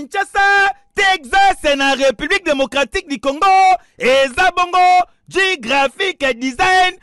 Kinshasa, Texas na République démocratique du Congo, eza bongo G-Graphic Design,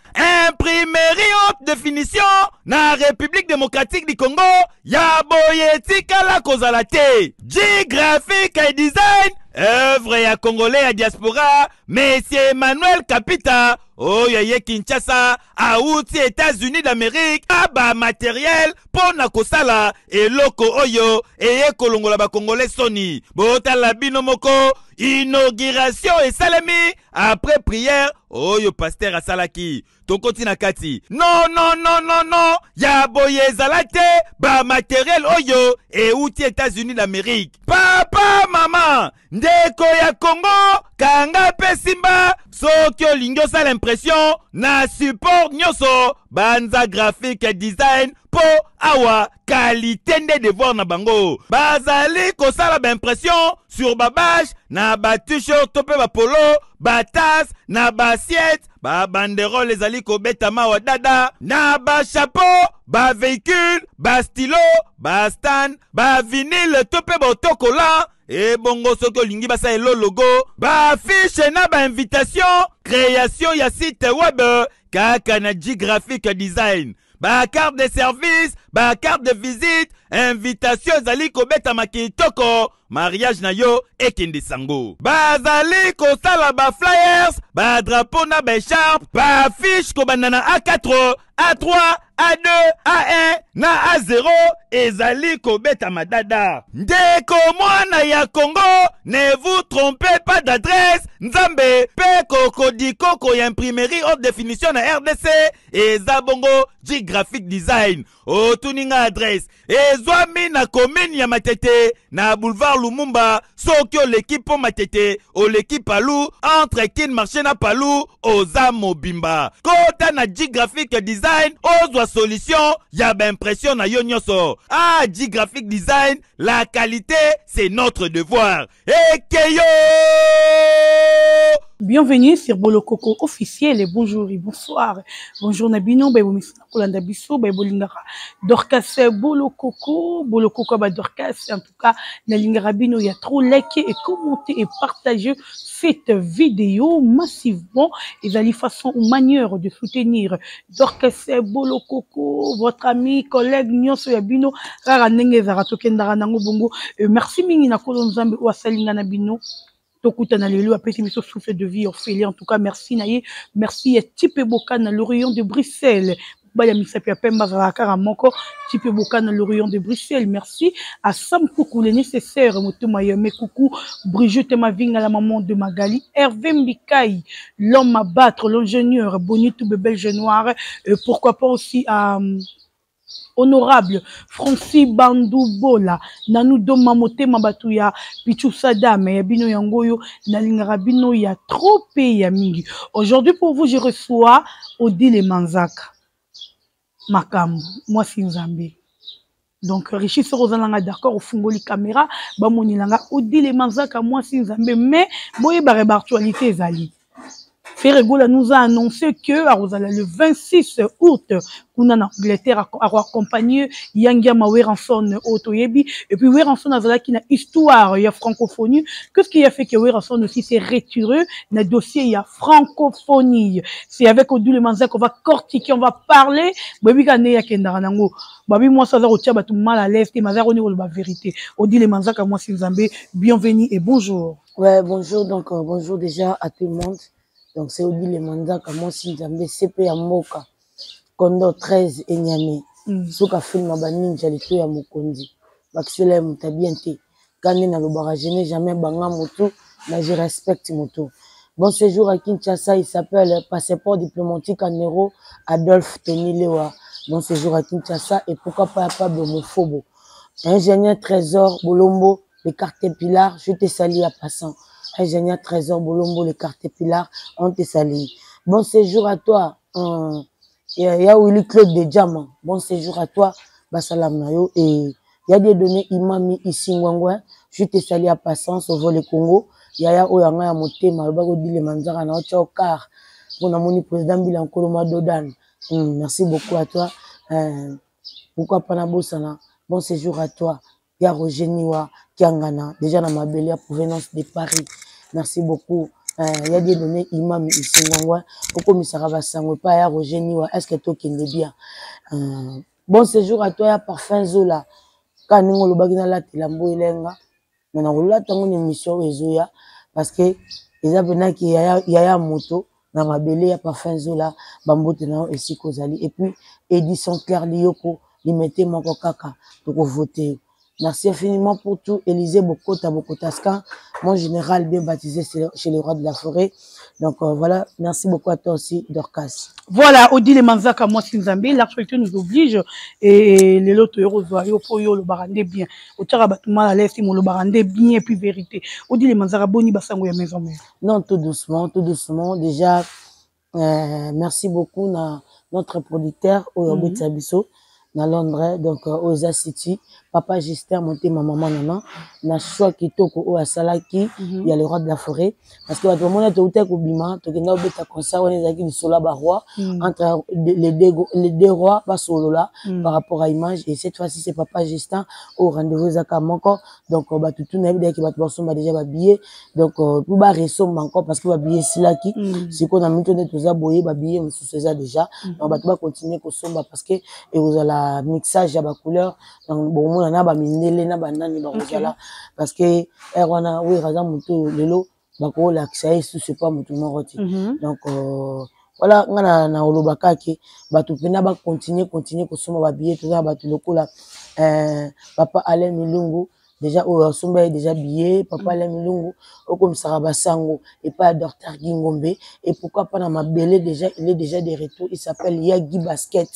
imprimerie haute définition na République démocratique du Congo, ya boye tikala kozala te. G-Graphic Design, œuvre ya Congolais ya diaspora, Monsieur Emmanuel Kapita, oyo Kinshasa, auti États-Unis d'Amérique, aba matériel pona kosala eloko oyo eye kolongola ba Congolais soni. Bota la bino moko, inauguration et salami après prière oyo pasteur asalaki. Tokoti na kati. Non, non, non, non, non. Ya boye zalate ba matériel oyo e outi États-Unis d'Amérique. Papa, maman, ndeko ya Congo, kanga pe simba, soki olingi osala l'impression na support nyoso, banza graphique design po awa qualité nde devoir na bango. Bazali kosala ba impression sur ba badge na ba t-shirt to pe ba polo, ba tasse na ba assiette, ba banderole ezali kobetama wa dada, na ba chapeau, ba véhicule, ba stylo, ba stand, ba vinyle to pe ba autocollant, et bongo soki olingi basa elo logo, ba affiche na ba invitation, création ya site web, kaka na G-Graphic Design. Ba carte de service, ba carte de visite, invitation ezali kobeta makitoko, mariage na yo ekende sango. Ba zali kosala ba flyers, ba drapeau na ba écharpe, ba affiche kobanda A4, A3, A2, A1 na A0 ezali kobeta madada. Ndeko mwana ya Congo, ne vous trompez pas d'adresse. Nzambe pe kokodi koko ya imprimerie haute définition na RDC eza bongo G-Graphic Design. Otuninga adresse ezwami na commune ya Matete na boulevard Lumumba, soki l'équipe po Matete o l'équipe Palou entre Kin marché na Palou oza mobimba. Kota na G-Graphic Design ozwa solution ya ba impression na yo nyonso. Ah, G-Graphic Design, la qualité c'est notre devoir. Ekeyo! Bienvenue sur Bolo Coco officiel et bonjour et bonsoir. Bonjour Nabino, Kolanda Bisso, Bolingara. Dorcas Bolo Coco ba Dorcas. En tout cas, Nalingara Bino, il y a trop liké et commenté et partagé cette vidéo massivement. Et à la façon ou manière de soutenir Dorcas Bolo Coco, votre ami, collègue Nyonso Yabino, Rara Nenge Zaratokendara Nango Bongo. Merci Mingina Kolonzambe ou Asalinga Nabino. Tokuta na lelo apesi miso souffle de vie orphelin. En tout cas merci naye, merci à Tipe Boka na l'Orient de Bruxelles. Baya misapi apemba zakara moko Tipe Boka na l'Orient de Bruxelles. Merci à Sam Koukou les nécessaires motema yeme Koukou, Brigitte Mavinga la maman de Magali, Hervé Mbikaï, l'homme à battre, l'ingénieur Bonito Belge Noir, pourquoi pas aussi à honorable Francis Bandoubola Nanou Doma Motema Batuya Pichu Sadame ya bino yangoyo Nalingara bino ya trop ya mingi. Aujourd'hui pour vous je reçois Odile Manzaka Makambo moi Sinzambe. Donc Richie Sorozalanga d'accord au fungoli caméra ba monilanga Odile Manzaka moi Sinzambe mais boye bare actualité zali. Ferregola nous a annoncé que le 26 août, on a en Angleterre à accompagner Yangia Weranson Otoyebi. Et puis Weranson a qui une histoire, il y a francophonie. Qu'est-ce qui a fait que Weranson aussi s'est retiré dans le dossier, il y a francophonie. C'est avec Odile Manzak qu'on va cortiquer, on va parler. Babi Kane ya Kendaranango. Babi moi ça va retenir tout mal à l'aise, mais ça on la vérité. Odile Manzak à moi Sinzambe, bienvenue et bonjour. Ouais, bonjour donc bonjour déjà à tout le monde. Donc c'est Odile Manzaka moi Sinzambe CP ya Moka. Kondo 13 et Niamey. Soka film ba ninja leto ya Mokondi. Bakisela mutabiente. Kane na lobara je n'ai jamais banga moto, mais je respecte moto. Bon séjour à Kinshasa, il s'appelle passeport diplomatique en euro Adolphe Tony Lewa. Bon séjour à Kinshasa et pourquoi pas homophobe. Ingénieur Trésor Bolombo, les cartes Pilar, je te salue à passant. Ingénieur Trésor Bolombo, les cartes Pilar, on te salue. Bon séjour à toi. Il y a Willy Claude de Diamant. Bon séjour à toi, Basalam Nayo. Et il y a des données Imami ici, Ngwangwa. Je te salue à passant, au vol Congo. Il y a Oyanga ya Motema, le bago Dile Manzaka, na Ocho Car. Pour mon président Bilan Koloma Dodan. Merci beaucoup à toi. Pourquoi pas na Bossana? Bon séjour à toi. Il y a Roger Niwa, Kiangana, déjà dans ma belle provenance de Paris. Merci beaucoup. Il y a des données imam ici, pourquoi me sera sangue pas à Roger Niwa, est-ce que toi qui est bien? Bon séjour à toi, parfum Zola. Quand nous le bagina la tilambo ilenga, mais on l'a tant une émission Ezoya, parce que les abonnés qui y a moto, dans ma belle ya parfum Zola, bambo tenant et si kozali, et puis Edison Claire Lioko, il mettait mon kaka, pour voter. Merci infiniment pour tout. Élisée Bokotaskan, mon général bien baptisé chez le roi de la forêt. Donc voilà, merci beaucoup à toi aussi, Dorcas. Voilà, Odile Manzaka, moi Sinzambi, l'actualité nous oblige et les lots Rosario pour le barandé bien. Au Tarabatuma à l'est, le barandé bien et puis vérité. Odile Manzaka, boni basango ya maison mère. Non, tout doucement, tout doucement. Déjà, merci beaucoup à notre producteur, Oyobet Sabiso. Dans Londres, donc Oza City, papa Justin monté ma maman nana, na choix qui toko au Asalaki, il y a le roi de la forêt, parce que tout le monde est au tek au bima, to kena obeta concert on est aki du sola baroi entre les deux rois pas solo là par rapport à image et cette fois-ci c'est papa Justin au rendez-vous zaka manko donc ba tout na bi ki ba to ba déjà ba billet donc tout ba resomba encore parce que ba billet silaki c'est qu'on a mis tout net za boyer ba billet sous ça déjà donc ba tout ba continuer ko somba parce que et vous allez mixage à la couleur donc bon on a ba mindele na banani ba ozala parce que erwana oui raza muto lelo bako la xaï c'est pas muto moroti donc voilà ngana na olobaka ke batu pena ba continuer ko soma ba billet tout ça batu lokola papa Alain Milungu déjà au somba déjà billet papa Alain Milungu au comme Saraba Sango et pas docteur Gingombe et pourquoi pas dans ma belle déjà il est déjà de retour il s'appelle Yagi Basket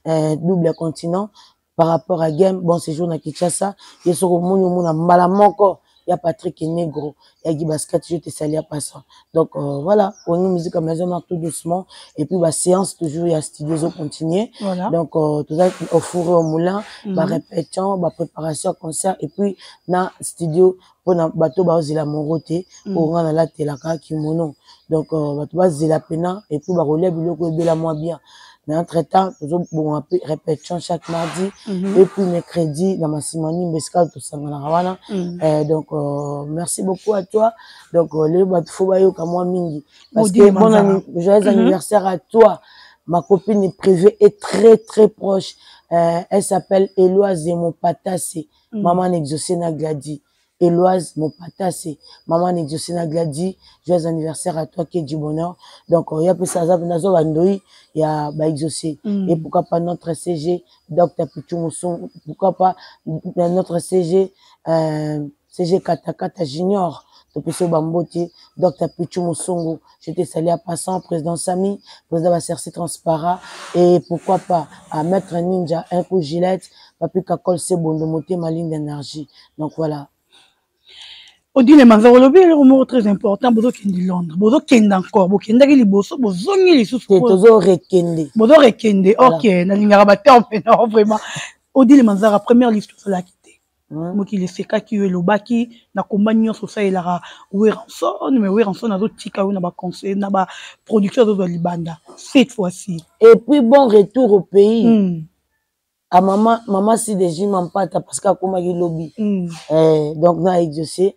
double continent par rapport à game bon séjour na Kinshasa et sur le monde mbala moko il y a Patrick Negro Yagi Basket je te salue à passant donc voilà on nous musique à maison tout doucement et puis la séance toujours il y a studio continuer voilà. Donc tout ça au four et au moulin la répétition la préparation concert et puis na studio pour na bateau ba ozila moroté pour ngana la telaka kimono donc bateau ba zila pena et puis ba relève biloko ebela moi bien mais entre temps toujours bon répétition chaque mardi et puis mercredi dans ma simani mescal tout ça ngana wana donc merci beaucoup à toi donc les bateau faut ba yo ka moi mingi parce que bon joyeux anniversaire à toi. Ma copine privée est très très proche. Elle s'appelle Eloise Mopatassé. Maman exaucée na Gladi. Eloise Mopatassé. Maman exaucée na Gladi. Joyeux anniversaire à toi qui est du bonheur. Donc il y a peu ça nazo bandoi, il y a ba exaucé. Et pourquoi pas notre CG Dr Pichu Moussong, pourquoi pas notre CG CG Katakata Junior. Topesio Bamboti, Dr Pichu Moussongo, j'étais salé à passant, président Sami, président Basserci Transparent, et pourquoi pas à Maître Ninja, un coup Gillette, Papi Kakol Sebondo, monter ma ligne d'énergie. Donc voilà. Odile Manzaka lobi le mot très important bozo kendi Londres bozo kende encore bo kenda ki liboso bozo ngi lisusu bozo rekende OK na lingara ba temps non vraiment Odile Manzaka première liste sur la moki le seka ki yo lobaki na kombanyo so ça elara Weranson mais Weranson na zo tika na ba conseil na ba production de Libanda cette fois-ci et puis bon retour au pays à maman si des jim en pata parce qu'à koma ki lobby donc na exaucé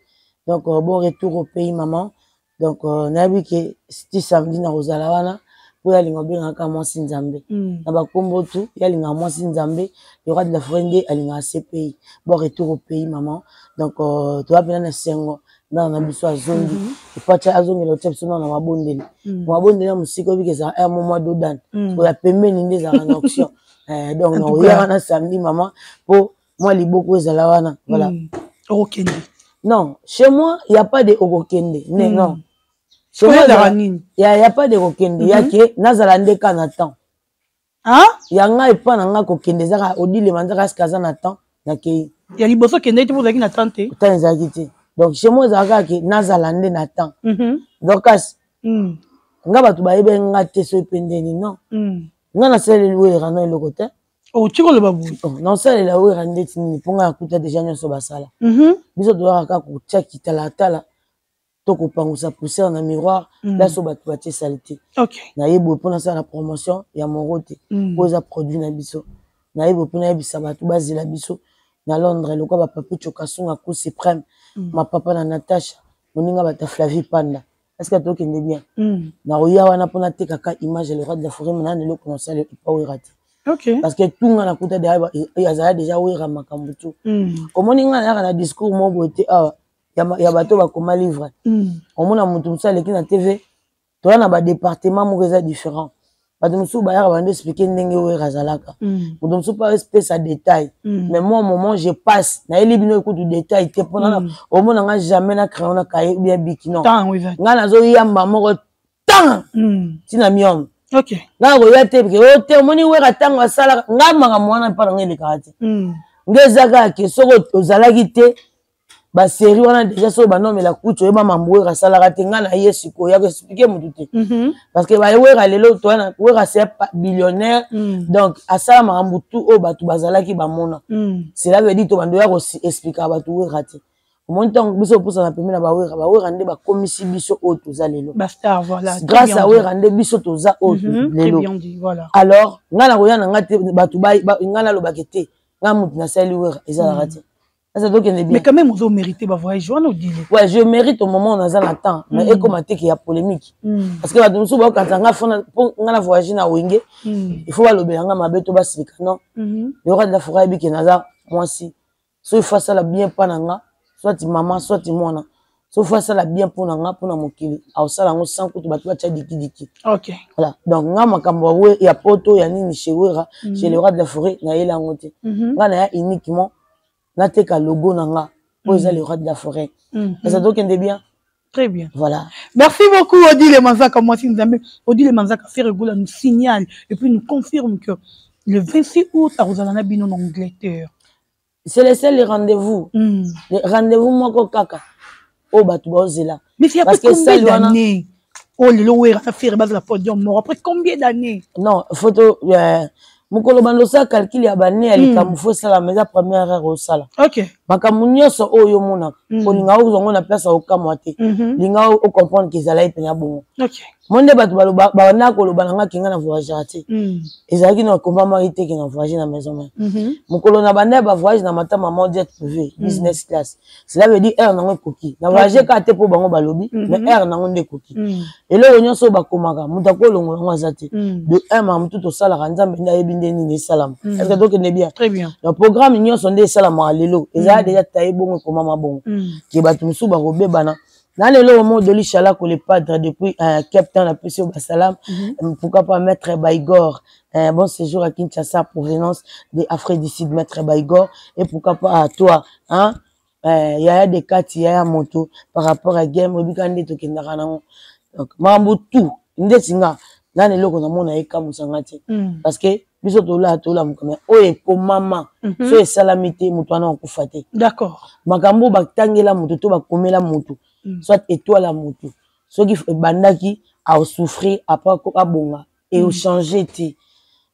donc bon retour au pays maman donc na bi que c'était samedi na Rosala wana pour aller ngobinga ka moi Sinzambe na ba kombo tout ya linga moi Sinzambe le roi de la forêt alinga CPI bon retour au pays maman donc tu vas bien na sengo na biso azongi et pas cha azongi le tip sona na mabondeli musiko bi que ça un moment d'odan pour la pemeni des en auction donc on y a samedi maman pour moi liboko ezala wana voilà Okende non chez moi il y a pas de Okende non chez moi il y a pas de Okende il y a que nazala ndeka na temps hein yanga epa na nga kokende zaka Odile Manzaka skaza na temps na ke ya liboso kende te pour na temps te temps ezaki donc chez moi zaka ke nazala nde na temps donc nga batu bayebe nga te so ependeni non nga na sele louer rano eloko te oh tiko le babu non sele la louer rande tini ponga akuta déjà nyonso basala biso doaka ka ko tia kitala tala to ko pangusa poussière na miroir là so batu batie saleté OK na yebo pona ça la promotion ya morote poza produit na biso na yebo pona yebisa batu bazila biso na Londres le quoi papa Chokasunga Cour suprême ma papa na Natasha moninga bata Flavie Panda est-ce que toi qui est bien na oya wana pona te kaka image le roi de la forêt maintenant le commencer le pas raté OK parce que tout ngana kuta derrière il y a déjà wera makambo tout omoninga na discours mo boté ya bato ba koma livre omona mutu musale ki na TV to na ba département mo reza différent bato musu ba ya ba expliquer ndenge wera zalaka mutu musu pas respecter sa détail mais moi au moment je passe na elibino écoute détail te pona omona nga jamais na crayon na cahier bien biki non nga na zo yamba moko tant tina miom OK nga ko yate ke o te moni wera tango asala nga manga mwana pa ngeli kati ngezaka ke soko ozalaki te ba série wana déjà so ba nomela kucho eba mamwera sala te nga na yesu ko ya ko expliquer mutu te parce que ba wera lelo to na wera c'est billionnaire donc asala makambu tout o batu bazalaki ba mona cela veut dire to bando ya ko expliquer batu wera te montant biso pour ça na pemina ba wera nde ba komisi biso o to za lelo ba star voilà grâce à wera nde biso to za o lelo très bien dit voilà alors nga na koya na ngate batu ba nga na lo bakete nga mutu na sali wera ezala te. Mais quand même, vous avez mérité de voyage. Ouais, je mérite au moment où on a un temps. Mais et comme il y a polémique. Parce que quand on a voyagé dans Wingé, il faut aller au Béanga, ma bête au bas, non. Il y aura de la forêt qui est naza, moi aussi. Soit il faut ça la bien pour nanga, soit tu maman, soit tu moi. Soit il faut ça la bien pour nanga, pour mon kili. Alors ça, là, on sent que tu vas te faire diki. Ok. Voilà. Donc, nga makambo, il y a poto, il y a nini chez Wera, chez le roi de la forêt, il y a la montée. Nga na uniquement. Nateka logo nanga pour le roi de la forêt. Ça doit être bien. Très bien. Voilà. Merci beaucoup Odile Manzaka. Moi si nous avons Odile Manzaka fait régulier nous signale et puis nous confirme que le 26 août à Rosalana Bino en Angleterre. C'est le seul rendez-vous. Le rendez-vous moi kaka. Oh batu bazela. Mais c'est après combien d'années? Oh le lower a fait base la podium mort après combien d'années? Non, photo mukolo bandosa calcul ya bane ali kamufo sala meza première heure au sala. OK. Makamunyoso oyo mona. Olinga ozongo na place au kamwate. Linga o comprendre qu'ils allaient penya bongo. OK. Monde batu baloba na koloba nanga kinga na voyage raté. Ezaki na komba marité ki na voyage na maison mère. Mukolo na bande ba voyage na mata maman jet privé, business class. Cela veut dire air nango koki. Na voyage ka te po bango balobi, mais air nango nde koki. Et là onyoso ba komaka, mutako longo ngo azate. De un ma mutu to sala nzambe nda yebinde ni salam. Est-ce que donc est bien? Très bien. Le programme nyoso nde salam lelo. Eza déjà taillé bongo koma mabongo. Ki batu musu ba robebana. Dans le moment de l'Ichala que le padre depuis Captain la PC au Bassalam, pourquoi pas Maître Baïgor, bon séjour à Kinshasa, provenance de Afrique du Sud, Maître Baïgor, et pourquoi pas à toi, hein, il y a des cas, il y a un moto par rapport à Game, Obikande to Kendarana. Donc, Mambo tout, Ndesinga, dans le logo, on a écrit Moussangati, parce que, biso tola mukame oye ko mama so esalamité mutu ana okufate. D'accord. Makambo batangela mutu to bakomela mutu. Soit étoile à moto. Ceux qui bandaki a souffrir après à bonga et au changer ti.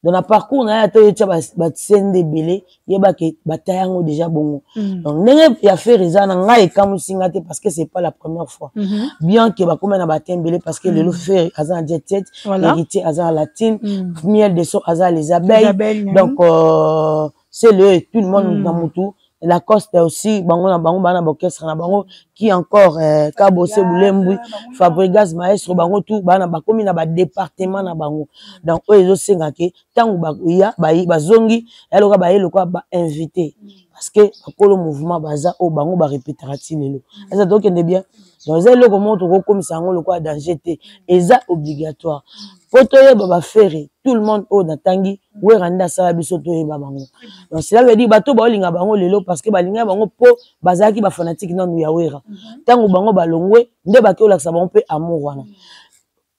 Dans le parcours on a été ba tsende belé yeba ke batayango déjà bongo. Donc nenge ya fait raison nga e kamusinga te parce que c'est pas la première fois. Bien que ba comme na batembele parce que le fait azan jet set, héritier azan latine, miel de so azan les abeilles. Donc c'est le tout le monde dans moto. Lacoste aussi bango na bango bana orchestre na bango qui encore Kabose Boulembu Fabregas maestro bango tout bana bakomi na ba département na bango donc oyo senga ke tangu ba ya ba zongi eloka ba eloko ba invité parce que akolo mouvement baza o bango ba répétera-t lelo ça donc est bien donc ça eloko montre ko komisa ngo lokwa danger te eza obligatoire poto yeba ba faire tout le monde o natangi weranda sala biso to yeba bango donc cela veut dire bato ba olinga bango lelo parce que balinga bango po bazaki ba fanatique nanu ya wera tango bango balongwe nde bakola sa bango pe amour wana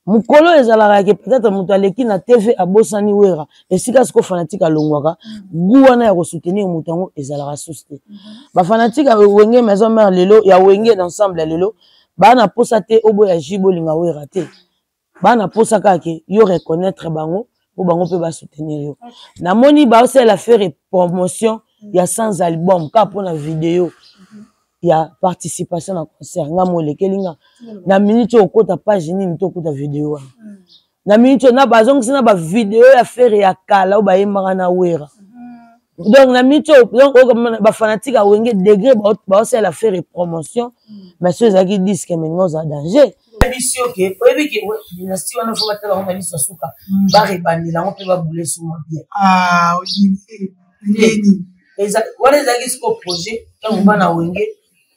mukolo ezalaka ke peut-être mutu aleki na TV abosani wera esika siko fanatique alongwaka guwana ya ko soutenir mutu ngo ezalaka soste ba fanatique wenge maison mère lelo ya wenge d'ensemble lelo bana posa te obo ya jibo linga wera te bana posa kake yo reconnaître bango pour bango pe ba soutenir yo na moni ba aussi la faire promotion ya sans album ka pour la vidéo ya participation na concert nga molekelinga na minute okota page nini to kota vidéo na minute na bazong sina ba vidéo ya faire ya kala o ba yemaka na wera Donc, na mito, donc, ba fanatique à Wenge degré, ba aussi la faire promotion, mais ceux qui disent que maintenant, ça a danger. Dynastie, ok, oui, que dynastie, on a fait battre la liste à Souka, barre bandi, là, on peut pas bouler sous mon pied. Ah, oui, voilà, les ce projet, quand on va na Wenge,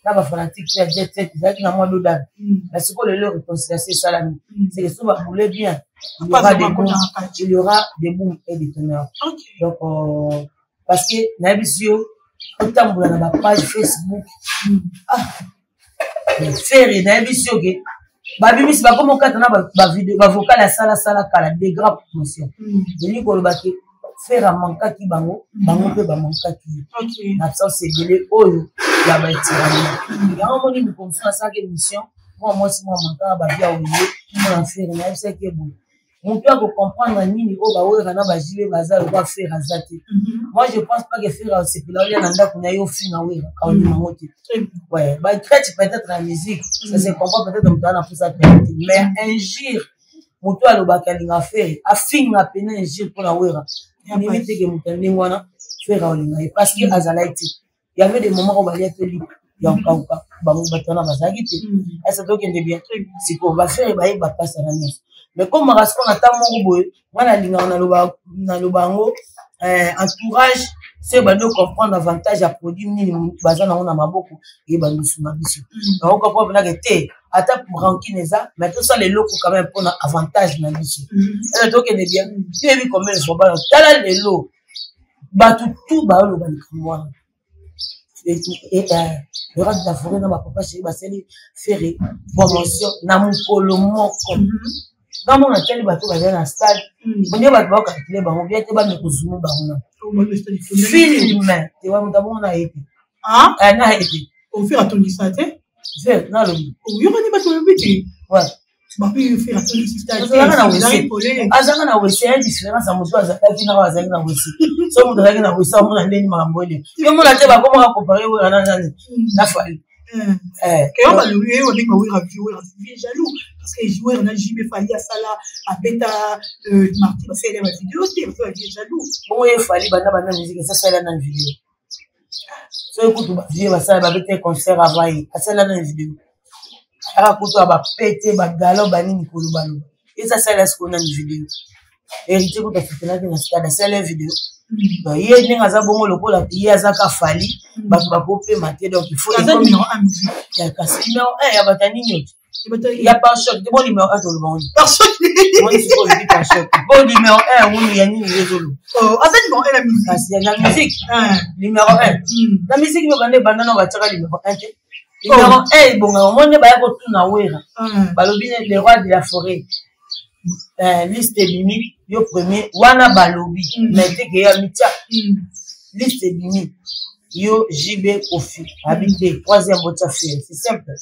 là, ba fanatique, il y a jet set, il y a qui n'a moins d'eau d'âne. Mais c'est quoi le leur réconciliation salami? C'est que ça va bouler bien. Il y aura des booms et des teneurs. Donc, parce que Nabisio, autant vous avez une page Facebook, faire Nabisio, Babi, c'est pas comme on a vidéo, vocal à sala, des graves promotions. Je dis qu'on va faire un manque qui bango, peut ba manque qui. L'absence c'est de l'eau, la bâtiment. Il y a un moment où nous construisons ça que mission. Moi, si moi manque, bah bien au milieu, on va faire une c'est qui est bon. On peut comprendre ni au baoue rana bajibe bazar va faire azati. Moi je pense pas que faire c'est là il y a nanda kuna yo fin na wera quand on monte. Ouais, bah crête peut-être la musique, ça se comprend peut-être dans la pousse à mais un gire moto a lo bakalinga faire a fin na pena un gire pour la wera. Limite que mutande ngwana faire olinga parce que azalaiti. Il y avait des moments où on va aller libre. Il y a encore pas bango batana bazagiti. Est-ce que tu bien c'est qu'on va faire ba ba passe à la messe. Mais comme on a tant mon entourage, c'est de comprendre l'avantage à produire ni bazana on a maboko et bandu sumabiso. Donc on comprend que attaque pour rankineza, mais tout ça les locaux quand même pour un avantage na biso. Et donc il est bien. Tu as vu combien de fois là les lots, tout ba le ban et le reste de la forêt dans ma papa chez Baseli faire promotion na mukolo moko. Quand on a tel bateau dans un stade, on est bateau calculé, on vient te battre pour zoomer film, tu vois, on a été. Ah, on a été. On fait attendre ça, tu sais? Non, oui, on est battu le petit. Ouais. Bah, puis, faire attendre ça. Azanga na wese ya différence à moto azaki na wazaki na wese. So moto azaki na wese on a ndeni mambole. Yo mo la te ba comment comparer ou na fali. Et on va le lui, on dit que oui, on est jaloux parce que les joueurs on a JB Fali à Sala à Beta Marty va faire des vidéos, on va dire jaloux. Bon il Fali bana musique ça c'est là dans la vidéo. So écoute ba vidéo ça va être concert avant ça là dans la vidéo. Ara kuto ba péter ba galop ba nini kolubalo. Et ça c'est là ce qu'on a une vidéo. Hérité ko ta fitana dans stade c'est la vidéo. Donc il y a des gens bongo lokola il y a zaka Fali ba popé maté donc il faut numéro 1 musique. Il y a casse numéro 1 il y a batani nyoti. Il y a pas choc de bon numéro 1 tout le monde. Par choc. Moi je suis pas choc. Bon numéro 1 on y a ni résolu. Oh, avec numéro 1 la musique. Parce que la musique numéro 1. La musique me connaît bandana va tirer numéro 1. Numéro 1 bon on ne ba ko tuna wera. Balobi les rois de la forêt. Liste limite yo premier wana balobi mais te que ya mitia liste limite yo JB Kofi habité troisième boîte fait c'est simple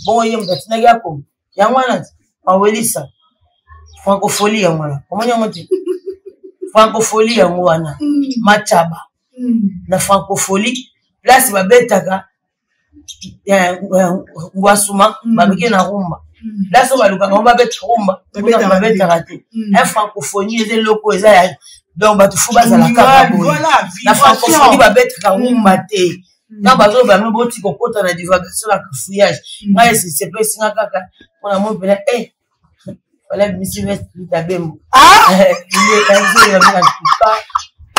bon yem datina ya ko ya wana awelisa francophonie ya wana comment ya monte francophonie ya wana machaba na francophonie place babetaka ngwasuma babike na rumba. Là, on va le faire, on va mettre rumba, on va mettre raté. Un francophonie, les locaux, donc, bah, tu fous pas à la carte. La francophonie va mettre rumba, quand bah, on va nous botter qu'on compte la divagation, la fouillage. Moi, c'est pas si on a mon père, voilà, monsieur West, il t'a bien. Ah! Il est un peu,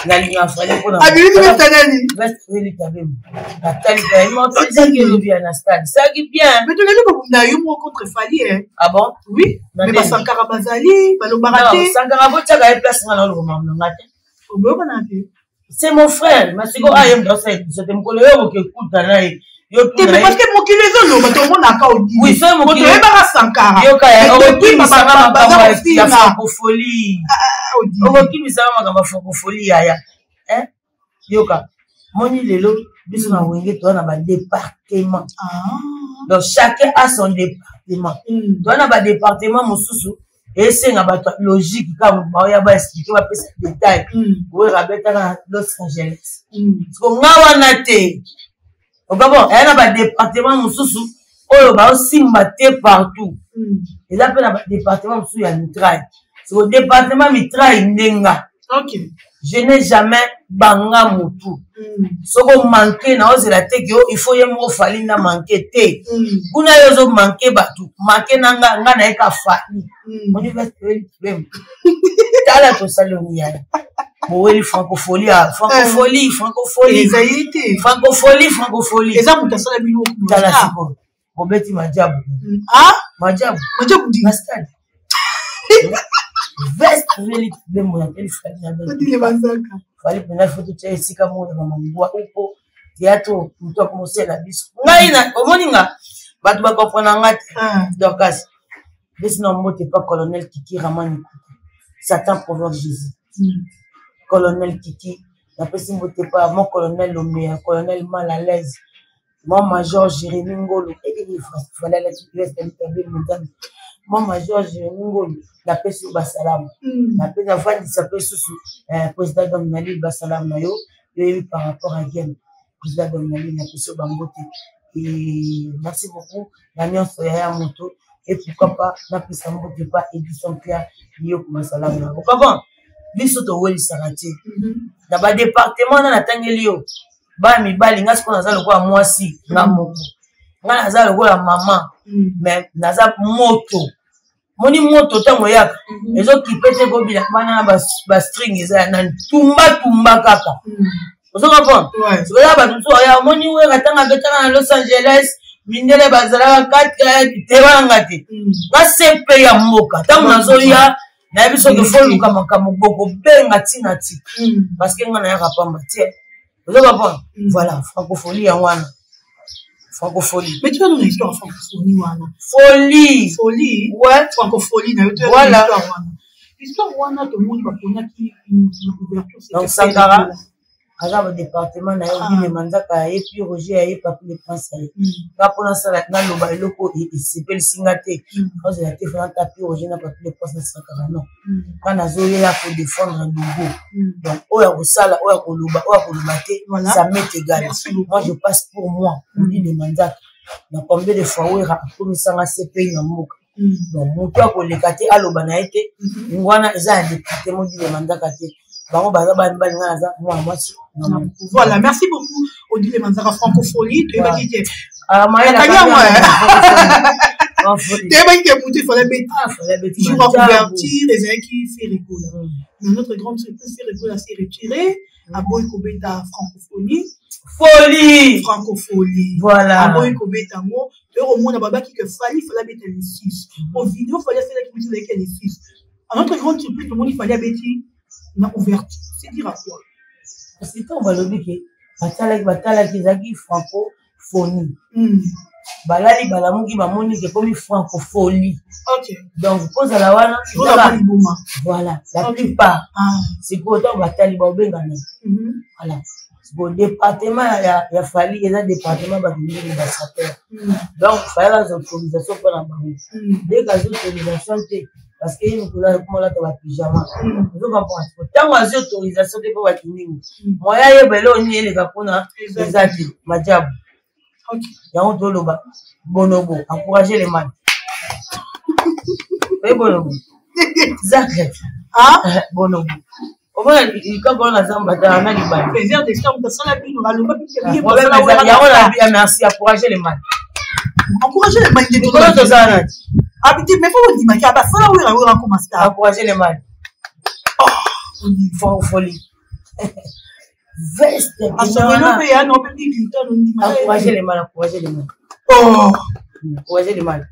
la ligne en fallait pour la West, il t'a bien. La taille, il monte, c'est ça qui est bien à la stade. Ça qui est bien. Mais tu l'as eu, moi, contre Fali, hein. Ah bon? Oui. Mais pas Sankara Bazali, Balo Barate. Non, Sankara Bazali, il y a place dans le moment. C'est mon frère. Mais c'est quoi, il y a un dossier. C'est un collègue qui écoute dans la. Mais parce que mon kilo est zone, tout le monde a qu'à dire. Oui, c'est mon kilo. Tu es pas Sankara. Yo kaya, oki misama makamba ya francophonie. Oki misama makamba francophonie ya. Yoka. Moni lelo, biso na wenge to na ba département. Donc chacun a son département. To na ba département mosusu et c'est na ba logique comme ba ya ba expliquer ba pesa détail. Wo rabeta na Los Angeles. Ko ngawa na te. Ok bon, elle a un département moussousou, oh bah aussi maté partout. Ils appellent un département moussousou, il y a mitraille. C'est au département mitraille nenga. Ok. je n'ai jamais banga mutu. Soko manqué na ozela te que il faut yemo fali na manqué te. Kuna yozo manqué batu, manqué nanga nga na eka fali. On y va même. Tala to saloni ya. Boeli francophonie, francophonie, francophonie. Francophonie, francophonie. Eza muta sala bino. Tala siko. Robeti majabu. Ah? Majabu. Majabu di Bastard. Veste veli bemo ya telefoni ya bemo. Odile Manzaka. Fali pena photo cha esika mo na mamangwa upo. Théâtre muto commencer la bis. Ngai na omoninga. Batu ba comprendre ngati. Dorcas. Laisse-nous monter pas colonel Kiki Ramani. Satan provoque Jésus. Colonel Kiki, la personne ne pas, mon colonel Lomé, colonel mal à l'aise, mon major Jérémy Ngolo, il fallait la mon major Jérémy Ngolo, la paix sur Bassalam, la paix d'avant qui s'appelle sous président Domnali Bassalam Mayo, et par rapport à Game, président Domnali, la paix sur Bambote. Et merci beaucoup, l'Union Soya Moto, et pourquoi pas, la paix sur Bambote, pas édition claire, lié au Bassalam Mayo. Pourquoi biso to weli sarati na ba département na tangeli yo ba mibali ngasi ko nazalo kwa mwasi na moko nga nazalo kwa mama mais naza moto moni moto tango yaka ezo kipete ko bila bana ba string eza na tumba kaka ozo comprendre so ya ba tutu ya moni we katanga betanga na Los Angeles mindele bazala 4 tebanga te ba sempe ya mboka tango nazo ya na biso ke folu kama boko benga tinati parce que ngana ya rapamba tie vous avez voilà francophonie ya wana francophonie mais tu as une histoire francophonie wana folie ouais francophonie na yote voilà histoire wana to monde ba pona ki na couverture c'est donc Sankara aga département na yo ni manzaka et puis Roger et papi le prince là pour ça na loba eloko et s'appelle singate quand j'ai été faire tapis Roger na papi le prince Sankara non quand nazoye là pour défendre Ndongo donc oya kosala oya koloba ça m'est égal moi je passe pour moi on dit les manzaka na combien de fois oya pour sanga CP na mboka donc moto akoleka te aloba na ete ngwana eza département dit les manzaka te. Voilà, merci beaucoup. Odile Manzaka francophonie, tu es pas dit que je vais convertir les uns qui fait rigoler. Notre grande surprise, c'est rigoler, c'est retiré. Aboy Kobeta francophonie. Folie! Francophonie. Voilà. Aboy Kobeta mo. Au moins, on a dit que fallait mettre les 6. Au vidéo, il fallait faire la avec les 6. À notre grande surprise, tout le monde, il fallait mettre na ouverture. C'est dire à quoi? C'est quand on va le dire que batala qui francophonie. Balali balamuki bamoni que comme francophonie. OK. Donc pose à la wana, voilà, la plupart. C'est pour autant batali babenga na. Voilà. Bon département ya fali et département ba venir de Bassater. Donc fallait les autorisations pour la banque. Dès que les autorisations parce que nous voulons comment là dans pyjama vous comprenez tant que les autorisations de pas tenir moi ya yebelo ni les kapona exact majabu OK ya on toloba bonobo encourager les mâles et bonobo exact bonobo comment quand on a zamba dans la libane plaisir de faire de ça la vie nous va le merci encourager les mâles de ça habité, mais faut dire, mais il y a pas ça où il a commencé à encourager les mâles. Oh, folie. Veste. Encourager les mâles, encourager les mâles. Oh, encourager les mâles.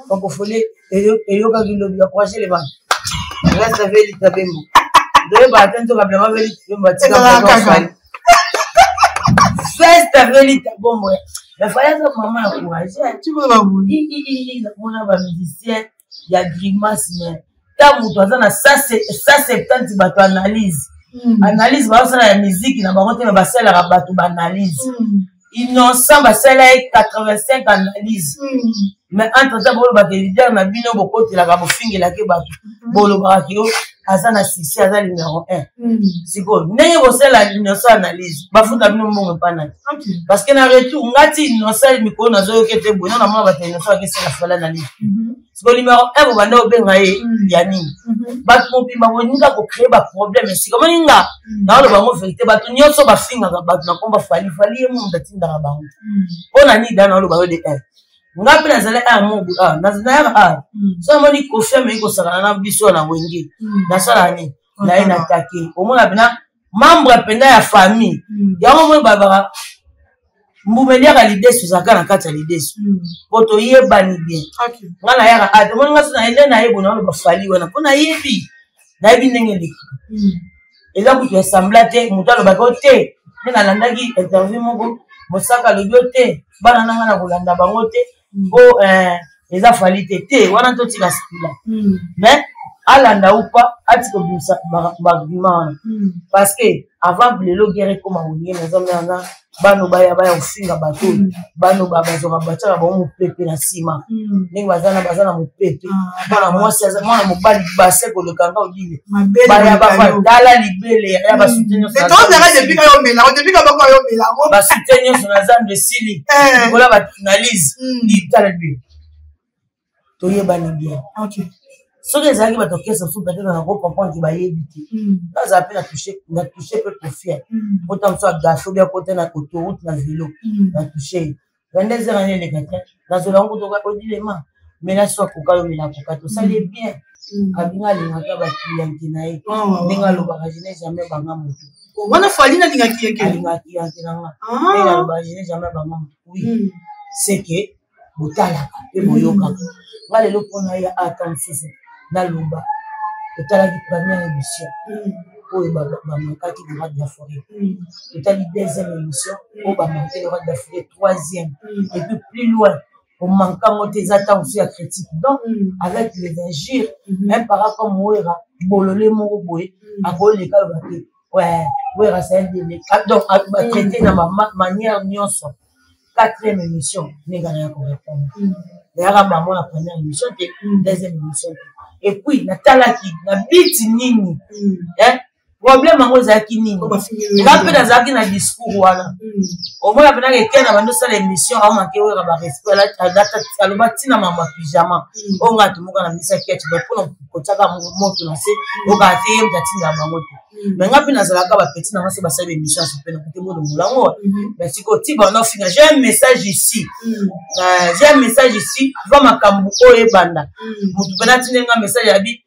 Donc, folie, et yo quand il le encourager les mâles. Reste avec les tabembo. Deux bâtons, tout simplement, avec les tabembo. Veste avec les tabembo. Mais fallait que maman encourageait. Tu vois, on a un musicien, il y a grimace, mais tant que ça, c'est 170 bateaux analyse. Analyse, la musique, il y a un bateau analyse. Innocent, c'est 85 analyses. Mais entre temps, le leader, il y a beaucoup de choses qui sont azana succès azana numéro 1 c'est quoi n'est pas la innocent analyse bafuta bino mbongo pana parce que na retour ngati innocent mikolo nazo kete bono na mwa ba innocent ke c'est la fala analyse siko numéro 1 bobanda obenga ye ya nini bato mobimba boninga kocrée baproblème esika moninga naoloba ngo vérité bato nyonso bafingaka bato na komba fali ye mondo atindaka bango mpo na nini da naoloba yo de nga mpe nazali mobu nazalaka so moni confirme ekosakana na biso na wenge nasala nini naye natake omona pena membre penda ya famille yango moi babaka mbumeliaka lidesu ozalaka na kati ya lidesu po toyebani bien nga nayaka tomoni nga so na ele nayebi naoloba fali wana mpo nayebi ndenge elekaka eza kutu esambla te moto alobaki o te nde nalandaki interview moko mosaka alobi o te bana nanga na kolanda bango te mpo eza fali te wana totika spila mais alanda ou pas atika obimisa baguma wana parce que avant lelo guerre ekoma bolinge nazomena bano baya kofinga bato bano bazoka batiaka bango mopepe na nsima ndenge baza na mopepe mwana mobali base kolekanga odile baya batala libele ya basute nyonso na zando esili kola batunalise litala libele toyebani bien soki ezalaki bato kesa mosusu peut-être na comprendre bayebi te nazala mpe na touche mpe kofiere ota mosu agafe obia kote na autoroute na vélo na touche 22 heures ane eleka te nazola ngo toka odilema mena so akoka yo mena akoka tosali bien abinga alingaka bakliyanke na ye ndenge alobaka je n'ai jamais banga moto wana fo alina alingaki yeke alingaki yanke nanga ndenge alobaka je n'ai jamais banga moto oui c'est que botalaka mpe boyokaka nga lelo mpona ya ata mosusu naloba totalaki première émission oyo bamakaki le roi de la forêt totali deuxième émission oyo bamanke le roi de la forêt troisième et puis plus loin omankango te eza ntango so ya critique donc avec les injures un para comme wera bolole moko boye akoleka loba te wera c'est un délai donc batraité na manière nyonso quatrième émission ndenge naya korépondre nayaka bango na première émission te deuxième émission te et puis natalaki na biti nini problème yango ezalaki nini nga mpe nazalaki na discours wana omona mpenaka eke na bando osala émission aomake oyaka barespect aloba ntina mambo ya pyjama oyo nga tomoka na misa kete mpona kotiaka moto na se okaka te ye moto atindaka bango te mais nga mpe nazalaka bapeti nango se basala émission ya sope na kote molongola yango mais siko ti banda ofinga j'ai un message ici va makambo oyo ebanda motu mpena atindenga message yabi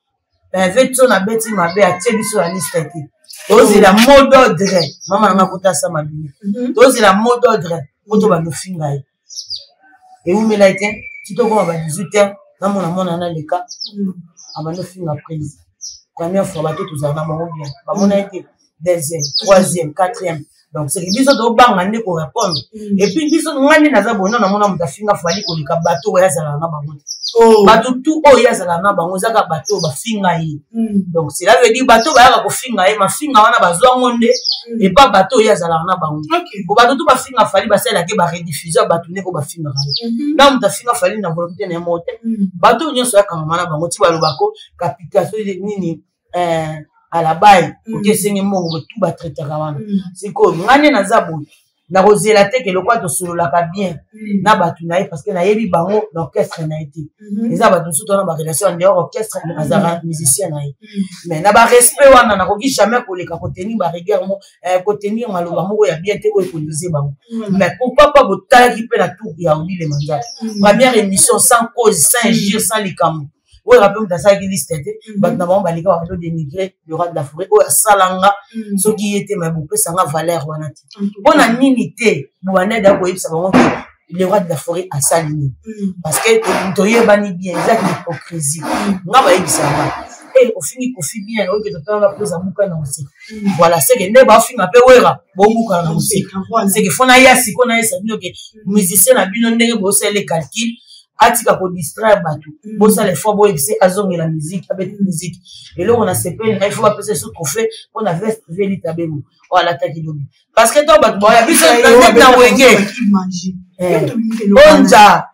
veto na beti mabe atie biso na liste te tozela mot d'ordre mama nanga kotasa mabili tozela mot d'ordre moto bandofinga ye eumela ete titokoma ba 18 heures namona na leka abandofinga prise première fois bato tozala na bango bien bamona ete deuxième troisième quatrième donc c'est que biso tobanga nde korépondre et puis biso ngani naza bono namona moto afinga fali koleka bato oyo azalaka na bango te bato tu oyo azalaka na bango ezaka bato oyo bafinga ye donc cela veut dire bato bayaka kofinga ye mafinga wana bazwango nde epa bato oyo azalaka na bango po bato tu bafinga fali basalelaki barediffuser bato nde ko bafingaka ye na moto afinga fali na volonté na ye mo te bato oyo nyonso yakangama na bango ti balobako capitation nini à la baille pour que c'est mon tout va traiter wana c'est quoi ngane na zabu na rozela te que le quoi to solo la bien na batu na parce que na yebi bango l'orchestre na été les abatu surtout na ba relation en dehors orchestre na zara musicien na mais na ba respect wana na koki jamais ko leka ko tenir ba regard mo ko tenir maloba moko ya bien te ko écoliser bango mais pourquoi pas botala ki pe la tour ya Odi le Manzala première émission sans cause sans injure sans likamo. Oui, rappelez-vous dans sa liste, bah d'abord bah les gars on dénigrer le roi de la forêt. Oh salanga, ce qui était mais beaucoup ça nga valeur wanati. Bon a ninité, bouane d'abord ça va le roi de la forêt a salini parce que toye bani bien exact l'hypocrisie. Nga ba yebisa nga. Et au fini kofi bien o que tout la pose amuka na aussi. Voilà, c'est que ne ba finga pe wera bo muka na aussi. C'est que fona ya siko na esa bino que musicien na bino ndenge bo se les calculs. Atika pour distraire batou bosa les fois boy c'est azongi la musique avec musique et là on a ces peines il faut appeler ce trophée on a veste veli tabemu oh la taki dobi parce que toi batou boya biso na wenge onja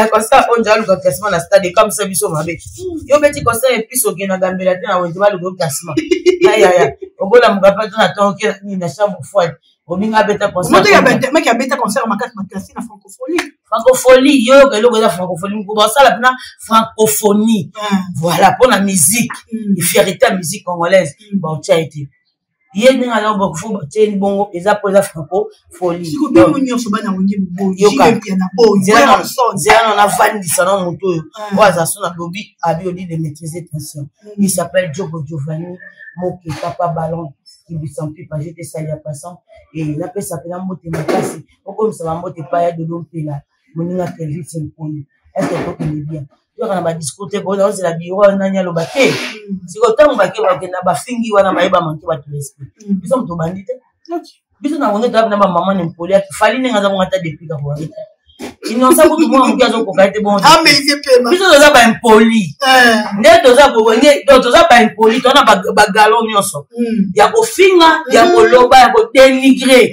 comme ça onja le classement na stade comme ça biso mabe yo beti comme ça et puis so gena gambela te na wenge ba le classement ya obola mugapa na tonke ni na chambre froide ominga beta concert mec ya beta concert ma carte ma classe na francophonie francophonie, yo, que l'on a francophonie, pour ça, la francophonie. Voilà, pour la musique, la fierté de la musique congolaise. Bon, tu as été. Il y a des gens qui font des bongo, ils appellent la francophonie. Si vous avez une chose, vous avez une bonne chose. Vous avez une lobby, de maîtriser tension. Il s'appelle Diogo Giovanni, Moke, Papa Ballon, qui lui s'en prie, pas j'étais sali à passant. Et la paix s'appelle un mot de ma classe. Comme ça va monter pas de l'homme là. Mon ina prévu, c'est le point. Est-ce que vous bien? Tu as un discothèque, on a la bureau, on a le baquet. Si vous avez un baquet, on a un fingi, on a un manqué votre respect. Ils sont tous bandits. Ils sont dans un maman n'importe qui fallait n'en avoir un tas de pics à voir. Ils n'ont pas beaucoup de gaz au coca de bon. Ah, mais c'est pas. Ils sont pas impoli. N'est pas impoli. On a pas galon nyonso. Il y a au finga, il y a au loba, il y a au dénigré.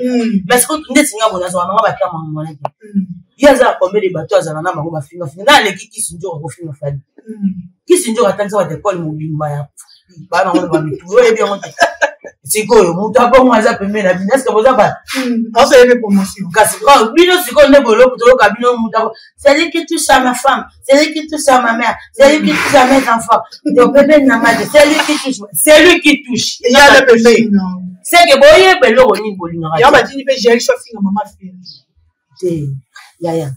Mais ce que tu dis, c'est qu'on a besoin de faire maman. Il y a combien de bateaux à Zanana, ma finga. Dans les qui sont dur au finga fan. Qui sont dur à tant que ça va te coller mon bimba. Bah, on va me trouver bien. C'est quoi, mon tabou, moi, ça peut mettre la business, comme ça, bah. On fait les promotions. Parce que, bino, c'est qu'on est beau, c'est lui qui touche à ma femme, c'est lui qui touche à ma mère, c'est lui qui touche à mes enfants. C'est lui qui touche, c'est lui qui touche. Il y a le bébé. C'est que, bon, il y a un peu de bolino. Il y a un petit peu de gel, shopping, maman, fait. Yaya.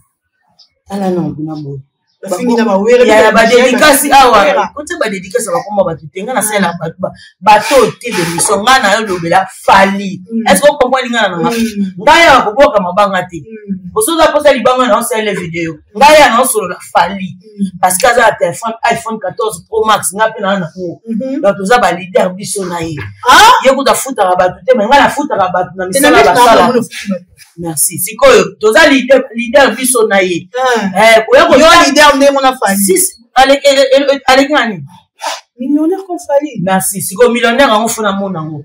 Ah, non, non, il y a des dédicaces. Ah ouais, quand tu as des dédicaces, ça va comme tu as c'est la bateau de mission. On a eu la fali. Est-ce qu'on comprend les gars? D'ailleurs, on voit comment bangati. Pour ceux qui ont posé les bangs, on sait les vidéos. D'ailleurs, on sur la fali. Parce que ça a téléphone iPhone 14 Pro Max, n'a pas un coup. Donc, tu as leader bissonaï. Ah, il y a beaucoup de foot à rabattre. Mais on a la foot à rabattre. Merci. C'est quoi? Tu as leader bissonaï. Leader de mon affaire. Allez, gagner. Millionnaire qu'on fallait. Merci. C'est comme millionnaire, on fait un monde en haut.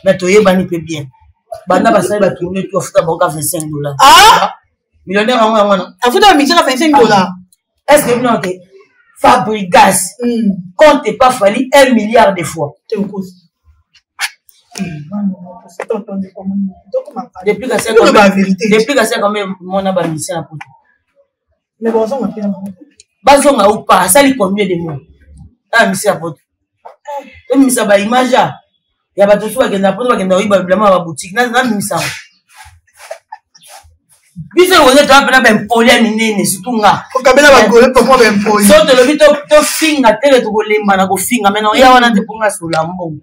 Mais tu es banni peu bien. Banda Bassay va tourner, tu offres ta banque à $25. Ah! Millionnaire en haut, non? Tu offres ta mission à $25. Est-ce que non, Fabrigas, quand t'es pas fallu 1 milliard de fois. T'es au cause. Depuis que c'est comme mon abamissé à côté. Mais bon, ça m'a fait un peu. Bazon a ou pas, ça lui combien de mots? Ah, monsieur Apote. Et monsieur Ba image, il y a pas tout ça qui n'a pas de oui, probablement à la boutique. N'a mis ça. Puis c'est on est un peu ben poli à miner, surtout là. Faut qu'à bien la gueule pour moi ben poli. Sauf de le to finga tele to golemba na go finga, mais non il y a on a te ponga sur la mbongo.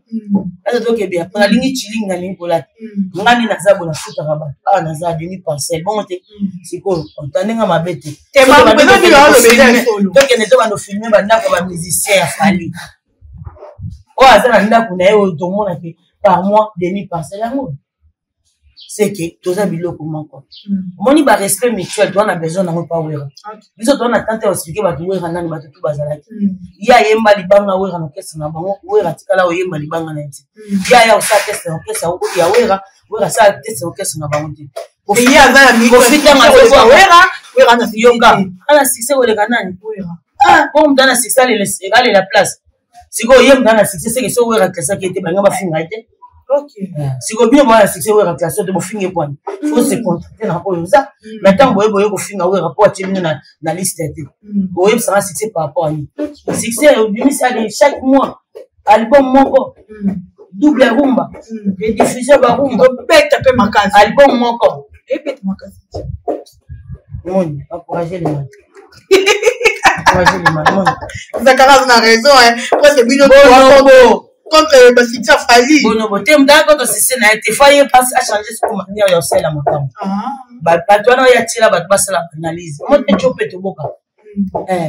Est-ce que bien? Pour la ligne chilling na ligne pola. Ngani na zabo na futa rabat. Ah na za demi parcelle. Bon c'est quoi? On t'endenga ma bête. T'es pas le solo. Donc il n'était pas nos filmer banda comme un musicien fali. Oh ça na kuna yo to mona que par mois demi parcelle amour. C'est que tous les billes pour moi quoi. Mon iba respect mutuel, toi on a besoin d'en pas ouer. Ils ont on a tenté d'expliquer ba ouer na ba tout bazalaki. Ya yemba libanga ouer na kesi na bango, ouer atikala yemba libanga na nti. Ya o sa test na kesi o ya ouer sa test na kesi na bango nti. Ko fi ya za mi ko fi tanga ouer na yoga. Ala succès o le kanani ouer. Ah, comme dans la succès les la place. Si go yemba na succès c'est que so ouer kesa qui était banga ba finga été. Ok. Si vous bien voir c'est ouais classe de finir point. Faut se contacter dans rapport ça. Maintenant vous voyez vous finir ouais rapport na liste était. Vous voyez ça c'est par rapport à lui. Succès chaque mois album moko double rumba et diffusion ba rumba pète peu ma case album moko et pète ma case. Non, encourager les gens. Encourager les gens. Zakara a raison hein. Presque bino contre le site Fali. Bon, bon, t'es d'accord que c'est ça. T'es failli passer à changer ce manière de faire la matin. Bah, toi, non, y a-t-il là, bah, passer la analyse. Moi, tu peux te boca.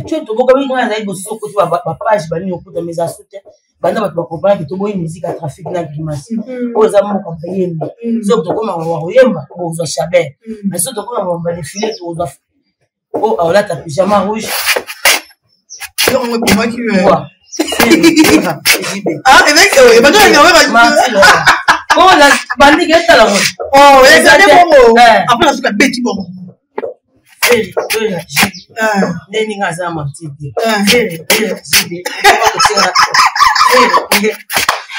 Tu es te boca, oui, quand on a eu aussi au côté de ma page, bah, au côté de mes assoutes. Bah, non, tu vas comprendre que tu as une musique à trafic dans la grimace. Aux amours qu'on paye. Sauf que comme on va voir, on va chaber. Mais sauf que comme on va défiler, on va. Oh, alors là, t'as pyjama rouge. On me convainc que. Ah, et mec, il va dire, il va oh, la bandit est là. Oh, il y a des moments. Après, on se fait petit bon.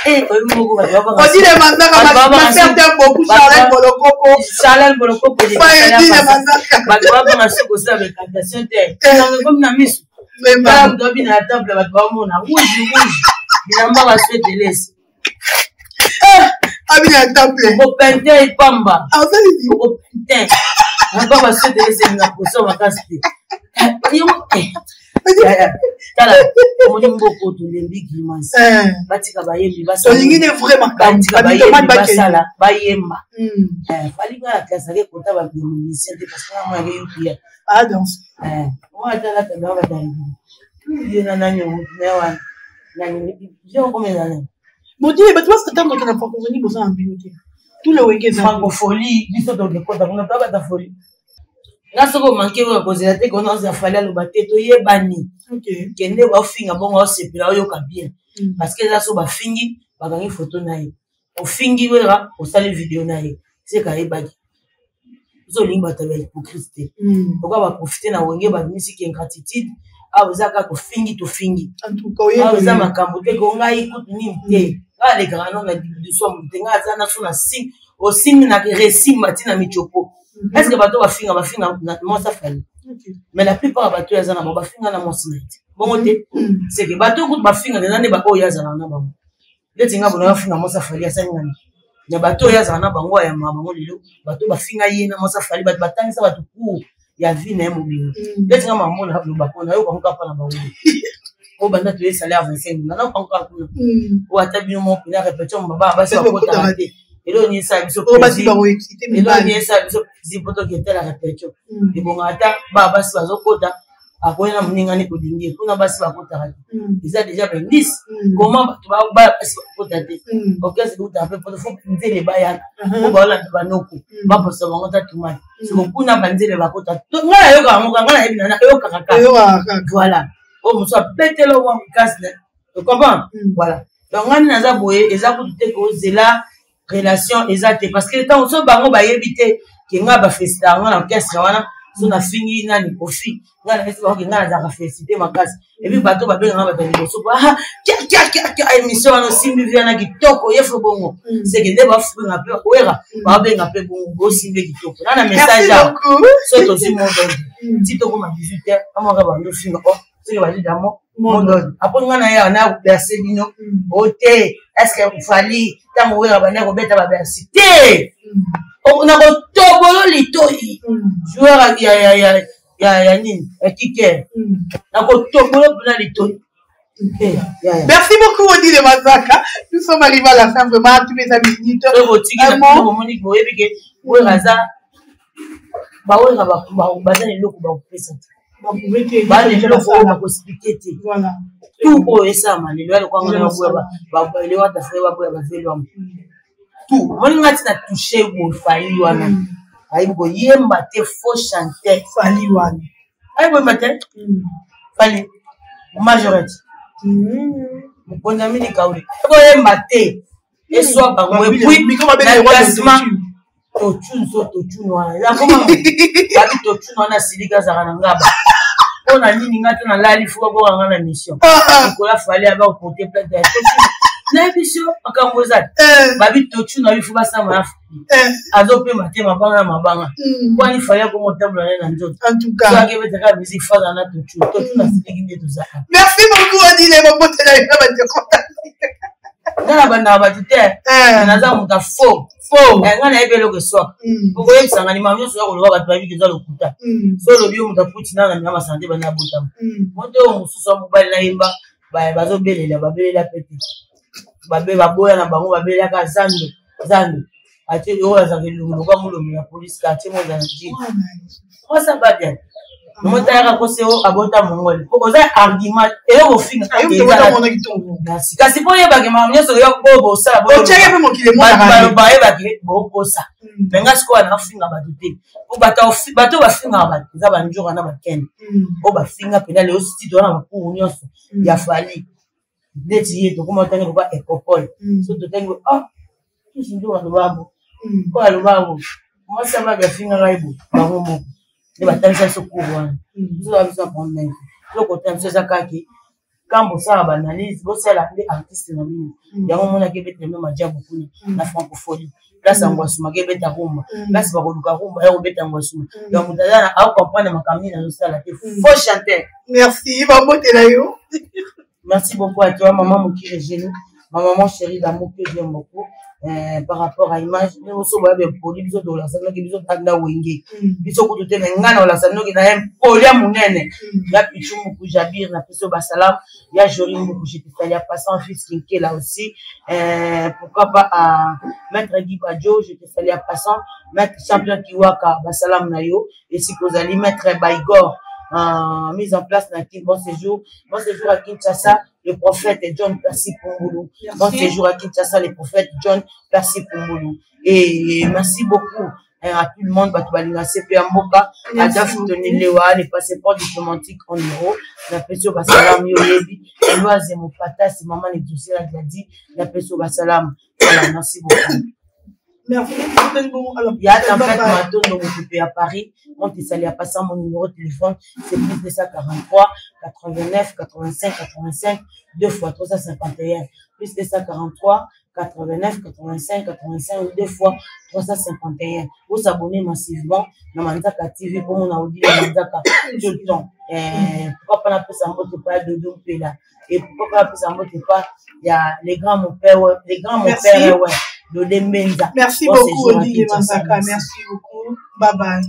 dit les manzaka ma certains beaucoup Charles Bolokoko. Charles Bolokoko. Tala omoni mboko to lembi grimace batika bayembi basala tolingine vraiment batika bayembi basala bayemba falinga la classe avec kota ba musicien de parce que moi j'ai eu pia donc moi tala tala ba dali il na nanyo newa nani j'ai combien d'années modi ba tu vas attendre que la francophonie bossa en bibliothèque tout le week-end francophonie biso to de kota kuna pas ta folie. Là, ce qu'on manquait, on a posé la tête, on a fallu le battre, to y est banni. Ok. Qui n'est pas fini, bon, on s'est pris là, on bien. Parce que là, ce qu'on fini, on a une photo naïe. On finit, on sale vidéo naïe. C'est quand il bagi. Vous avez une bataille pour Christ. Pourquoi on va profiter de la wenge, bah, musique et ingratitude. Ah, vous avez qu'à finir, tout finir. En tout cas, ah, vous avez ma cambote, qu'on a écouté, ni ah, les grands noms, de soi, on a son signe, au signe, na récit, matin, michoko. Est-ce que bateau va finir mon safari? Mais la plupart des bateaux yazana va finir na mon sinait. Bon côté, c'est que bateau coûte va finir des années bateau yazana na bango. Les tinga bona finir mon safari ya sangani. Ya bateau yazana bango ya mabango lilo. Bateau va finir ye na mon safari batanga ça bateau court ya vie na mobile. Les tinga maman na lo bakona yo ko pa na bango. O banda tu es salaire 25 na encore kuna. O atabi mo pina répétition baba basi ba kota raté. Et là, on y est ça, et là, on y est ça, c'est pour toi qui était la répétition. Et bon, attends, bah, c'est pas au quota. Après, on a mis un écho d'ingé, on a passé par quota. Ils ont déjà fait 10. Comment tu vas passer par quota? Ok, c'est tout à fait pour le fond, les bails. On va là, tu vas nous couper. Pas pour ça, on va tout mal. C'est qu'on a bandé les quota. Tout le monde a voilà. Oh, on soit pété le one casse. Tu comprends? Voilà. Donc, on a zaboué, et zaboué, c'est là. Relation exacte parce que tant so bango ba yebite ke nga ba festa nga na caisse wana so na fini na ni kofi nga na festa nga na za féliciter makasi et puis bato ba benga ba tani so ah kia émission no simbi via kitoko yefo bongo c'est que ne ba fu nga pe wera ba benga pe bongo simbi kitoko na message so to si monde ti to ko ma 18h amaka ba ndo finga oh c'est que ba dit d'amo monde après nga na ya na placer bino oté est-ce que vous fallait tant ouvrir abana ko beta ba cité on a ko tobolo litoi joueur ya nini kicker na ko tobolo na litoi. Merci beaucoup Odi de Mazaka. Nous sommes arrivés à la fin vraiment tous les amis minutes. Vraiment Monique boye bike we raza ba we nga ba bazana loko ba pesa. Ba déjà le faut ma possibilité. Voilà. Tout pour ça man le le kwa ngana ba le wa tafre ba ba velo am tout mon ngati na toucher mo fali wana ai go yemba te faux chanter fali wana ai bo matin fali majorité mo mini kauri go yemba te et soit ba mo puis classement to tune wana ya comment ba to tune wana silika za kana ngaba. On a dit que na la faut avoir une mission. Nicolas fallait avoir porté plainte de na mission akamboza. Babi totu na il faut pas ça ma. Azope maté mabanga. Kwa il fallait ko motable na nzoto. En tout cas, ça que betaka musique fa na totu na siliki tout ça. Merci beaucoup Adile Mobote la Dans la bande à batité, naza muta faux. Nga na ebelo ke so. Ko yebisa ngani mamyo so ko loba batwa biki za lokuta. So lo biyo muta puti na ngani ma santé bana buta. Moto mususu mobile na imba ba bazo belela babelela peti. Babe baboya na bango babela ka zando. Ati yo za kelungu kwa mulo ya police ka ati mo za ndi. Ko ça va bien. Motara ko seo abota mongoli. Ko za argument e yo finga ka eza mona kitongo. Merci. Kasi po ye bage mamyo so yo bobo sala bobo. O cheke pe mokile mona ba ye bage bobo sa. Menga siko na finga batute. Po bato ba finga ba za ba njura na ba ken. O ba finga pena le studio na ba ku nyonso ya fali. Deti ye to kuma tanga ko ekopol. So to tango ah kishinjo ndo babo. Ko alubabo. Mo sa ba finga raibo ba ngomo. Ne ba tanisa so ku wana. Zo abisa ponna. Loko tanisa zakaki. quand vous savez analyse, vous savez l'appeler artiste dans l'île. Il y a un moment qui est même à beaucoup la francophonie. Là, c'est un gossou, qui est à Rome. Là, c'est pas Rome, et est un gossou. Donc, vous allez comprendre ma camine dans le salle. Il faut chanter. Merci, maman, t'es là, yo. Merci beaucoup à toi, maman Moukire Génie, ma maman chérie d'amour que j'aime beaucoup. Par rapport à l'image, nous aussi, on va bien poli, bisous de la salle, bisous de la wenge. Bisous de la salle, la salle, qui n'a poli à mon nez. Il y a Pichou Moukou Jabir, la Pichou Bassalam, il y a Jolie Moukou, j'ai fait aller à passer en fils qui est là aussi. Pourquoi pas à Maître Guy Badjo, j'ai fait aller à passant, Maître Champion Kiwaka, Bassalam Nayo, et si vous allez Maître Baigor, mise en place dans bon séjour à Kinshasa, le prophète John Percy Pomboulou. Bon séjour à Kinshasa, le prophète John Percy Pomboulou. Et merci beaucoup à tout le monde, Batoubalina CP Amboka, Adolphe Tony Lewa, les passeports diplomatiques en euros, la Pesio Bassalam Yoyebi, Eloi Zemopata, c'est maman les dossiers là, dit, la Pesio Bassalam. Voilà, merci beaucoup. Merci. Il y a en fait Maton donc occupé à Paris. On t'est salé à passer mon numéro de téléphone, c'est plus de 143 89 85 85 2 fois 351. Plus de 143 89 85 85 2 fois 351. Vous abonnez massivement dans Manzaka TV pour mon audio Manzaka tout le temps. Pourquoi pas la ça monte pas de domper là. Et pourquoi pas ça monte pas il y a les grands mon père ouais. Merci beaucoup, Olivier Manzaka. Merci beaucoup. Bye bye.